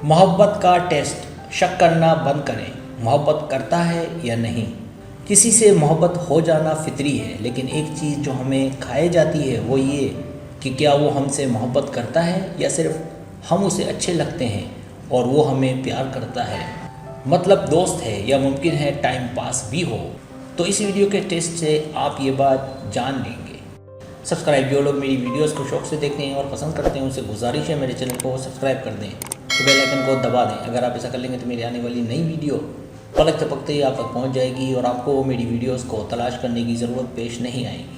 मोहब्बत का टेस्ट, शक करना बंद करें। मोहब्बत करता है या नहीं। किसी से मोहब्बत हो जाना फितरी है, लेकिन एक चीज़ जो हमें खाई जाती है वो ये कि क्या वो हमसे मोहब्बत करता है या सिर्फ हम उसे अच्छे लगते हैं और वो हमें प्यार करता है। मतलब दोस्त है या मुमकिन है टाइम पास भी हो। तो इस वीडियो के टेस्ट से आप ये बात जान लेंगे। सब्सक्राइब, जो लोग मेरी वीडियोस को शौक से देखते हैं और पसंद करते हैं उनसे गुजारिश है मेरे चैनल को सब्सक्राइब कर दें, तो बेल आइकन को दबा दें। अगर आप ऐसा कर लेंगे तो मेरी आने वाली नई वीडियो पलक झपकते ही आप तक पहुंच जाएगी और आपको मेरी वीडियोस को तलाश करने की ज़रूरत पेश नहीं आएगी।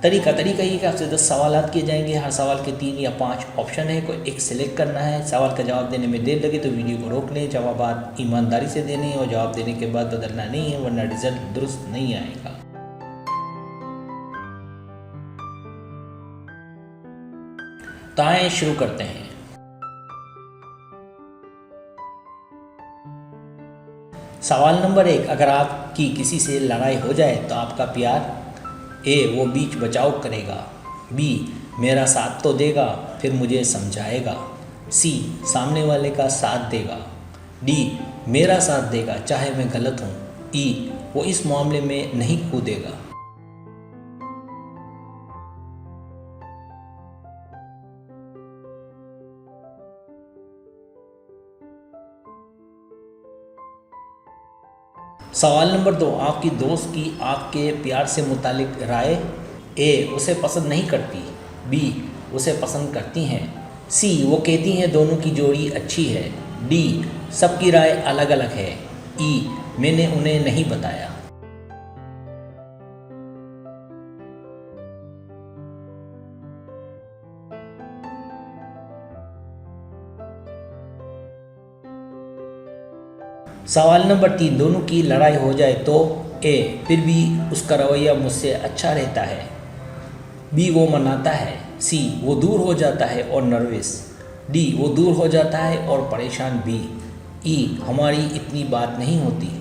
तरीका ये कि आपसे 10 सवाल किए जाएंगे। हर सवाल के 3 या 5 ऑप्शन है, कोई एक सिलेक्ट करना है। सवाल का जवाब देने में देर लगे तो वीडियो को रोक लें। जवाब ईमानदारी से देने और जवाब देने के बाद बदलना नहीं है, वरना रिजल्ट दुरुस्त नहीं आएगा। तो आइए शुरू करते हैं। सवाल नंबर 1, अगर आपकी किसी से लड़ाई हो जाए तो आपका प्यार ए वो बीच बचाव करेगा, बी मेरा साथ तो देगा फिर मुझे समझाएगा, सी सामने वाले का साथ देगा, डी मेरा साथ देगा चाहे मैं गलत हूँ, ई वो इस मामले में नहीं कूदेगा। सवाल नंबर 2, आपकी दोस्त की आपके प्यार से मुतालिक राय। ए उसे पसंद नहीं करती, बी उसे पसंद करती हैं, सी वो कहती हैं दोनों की जोड़ी अच्छी है, डी सबकी राय अलग अलग है, ई मैंने उन्हें नहीं बताया। सवाल नंबर 3, दोनों की लड़ाई हो जाए तो ए फिर भी उसका रवैया मुझसे अच्छा रहता है, बी वो मनाता है, सी वो दूर हो जाता है और नर्वस, डी वो दूर हो जाता है और परेशान भी, ई हमारी इतनी बात नहीं होती।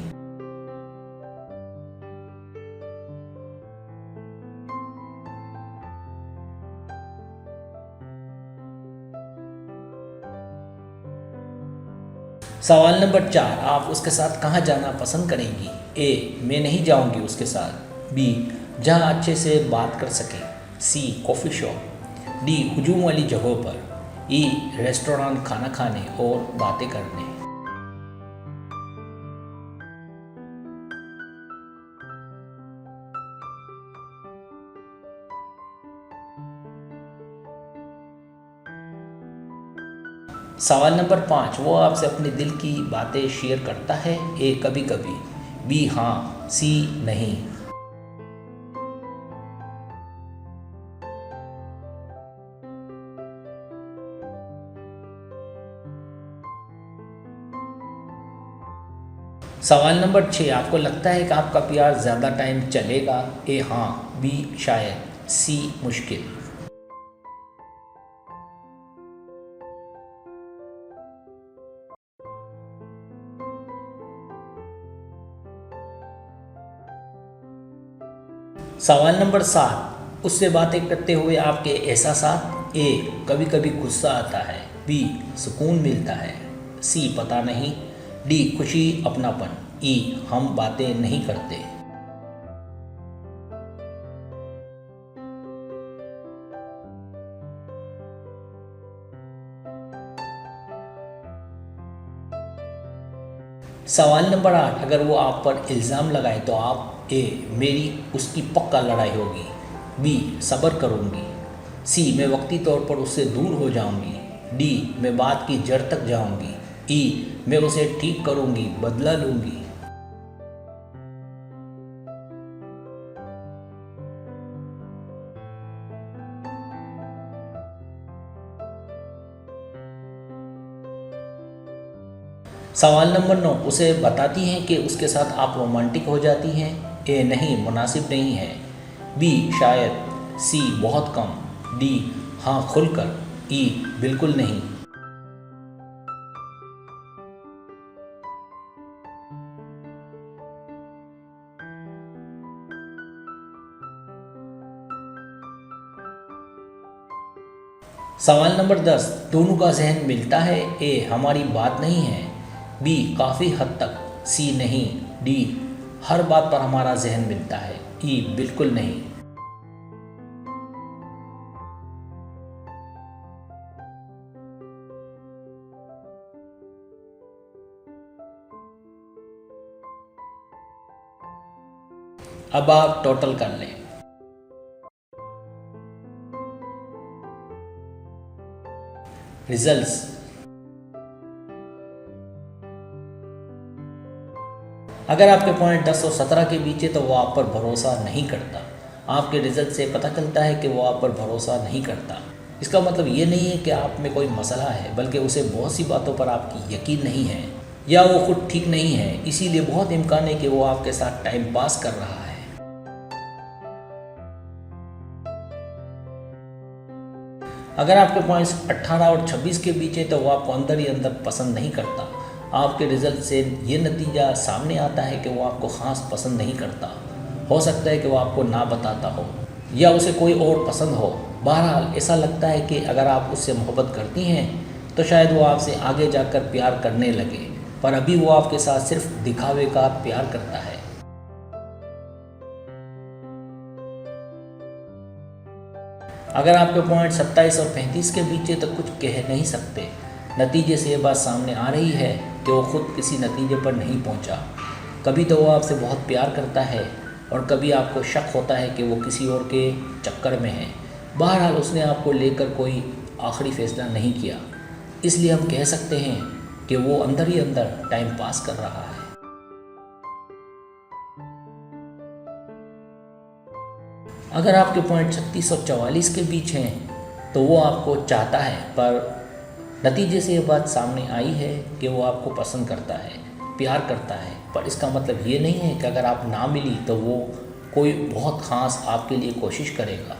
सवाल नंबर 4, आप उसके साथ कहाँ जाना पसंद करेंगी। ए मैं नहीं जाऊंगी उसके साथ, बी जहाँ अच्छे से बात कर सकें, सी कॉफ़ी शॉप, डी हुजूम वाली जगहों पर, ई रेस्टोरेंट खाना खाने और बातें करने। सवाल नंबर 5, वो आपसे अपने दिल की बातें शेयर करता है। ए कभी कभी, बी हाँ, सी नहीं। सवाल नंबर 6, आपको लगता है कि आपका प्यार ज़्यादा टाइम चलेगा। ए हाँ, बी शायद, सी मुश्किल। सवाल नंबर 7, उससे बातें करते हुए आपके एहसासात। ए कभी कभी गुस्सा आता है, बी सुकून मिलता है, सी पता नहीं, डी खुशी अपनापन, ई हम बातें नहीं करते। सवाल नंबर 8, अगर वो आप पर इल्ज़ाम लगाए तो आप। ए मेरी उसकी पक्का लड़ाई होगी, बी सब्र करूँगी, सी मैं वक्ती तौर पर उससे दूर हो जाऊँगी, डी मैं बात की जड़ तक जाऊँगी, ई मैं उसे ठीक करूँगी, बदला लूँगी। सवाल नंबर 9, उसे बताती हैं कि उसके साथ आप रोमांटिक हो जाती हैं। ए नहीं, मुनासिब नहीं है, बी शायद, सी बहुत कम, डी हाँ खुलकर, ई बिल्कुल नहीं। सवाल नंबर 10, दोनों का जहन मिलता है? ए हमारी बात नहीं है, बी काफ़ी हद तक, सी नहीं, डी हर बात पर हमारा जहन मिलता है, ई बिल्कुल नहीं। अब आप टोटल कर लें। रिजल्ट्स, अगर आपके पॉइंट 10 और 17 के बीच है तो वो आप पर भरोसा नहीं करता। आपके रिजल्ट से पता चलता है कि वो आप पर भरोसा नहीं करता। इसका मतलब ये नहीं है कि आप में कोई मसला है, बल्कि उसे बहुत सी बातों पर आपकी यकीन नहीं है या वो खुद ठीक नहीं है, इसीलिए बहुत इम्कान है कि वो आपके साथ टाइम पास कर रहा है। अगर आपके पॉइंट्स 18 और 26 के बीच है तो वो आपको अंदर ही अंदर पसंद नहीं करता। आपके रिजल्ट से ये नतीजा सामने आता है कि वो आपको ख़ास पसंद नहीं करता। हो सकता है कि वो आपको ना बताता हो या उसे कोई और पसंद हो। बहरहाल ऐसा लगता है कि अगर आप उससे मोहब्बत करती हैं तो शायद वो आपसे आगे जाकर प्यार करने लगे, पर अभी वो आपके साथ सिर्फ दिखावे का प्यार करता है। अगर आपके पॉइंट 27 और 35 के बीच है तो कुछ कह नहीं सकते। नतीजे से ये बात सामने आ रही है कि वो खुद किसी नतीजे पर नहीं पहुंचा। कभी तो वो आपसे बहुत प्यार करता है और कभी आपको शक होता है कि वो किसी और के चक्कर में है। बहरहाल उसने आपको लेकर कोई आखिरी फैसला नहीं किया, इसलिए हम कह सकते हैं कि वो अंदर ही अंदर टाइम पास कर रहा है। अगर आपके पॉइंट 36 और 44 के बीच हैं तो वो आपको चाहता है, पर नतीजे से ये बात सामने आई है कि वो आपको पसंद करता है, प्यार करता है। पर इसका मतलब ये नहीं है कि अगर आप ना मिली तो वो कोई बहुत ख़ास आपके लिए कोशिश करेगा।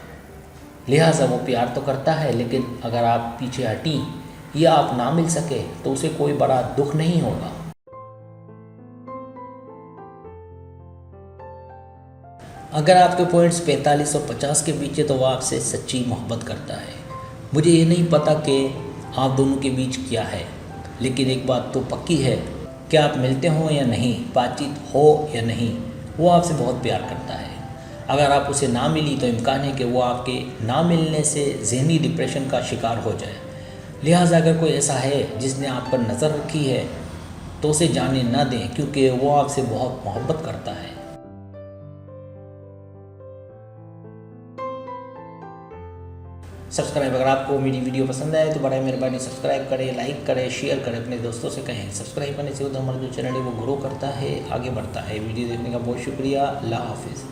लिहाजा वो प्यार तो करता है, लेकिन अगर आप पीछे हटी या आप ना मिल सके तो उसे कोई बड़ा दुख नहीं होगा। अगर आपके पॉइंट्स 45 और 50 के बीच है तो वो आपसे सच्ची मोहब्बत करता है। मुझे ये नहीं पता कि आप दोनों के बीच क्या है, लेकिन एक बात तो पक्की है कि आप मिलते हो या नहीं, बातचीत हो या नहीं, वो आपसे बहुत प्यार करता है। अगर आप उसे ना मिली तो इम्कान है कि वो आपके ना मिलने से ज़हनी डिप्रेशन का शिकार हो जाए। लिहाजा अगर कोई ऐसा है जिसने आप पर नज़र रखी है तो उसे जाने ना दें, क्योंकि वो आपसे बहुत मोहब्बत करता है। सब्सक्राइब, अगर आपको मेरी वीडियो पसंद आए तो बड़ा मेहरबानी सब्सक्राइब करें, लाइक करें, शेयर करें, अपने दोस्तों से कहें। सब्सक्राइब करने से उधर हमारा जो चैनल है वो ग्रो करता है, आगे बढ़ता है। वीडियो देखने का बहुत शुक्रिया। अल्लाह हाफिज़।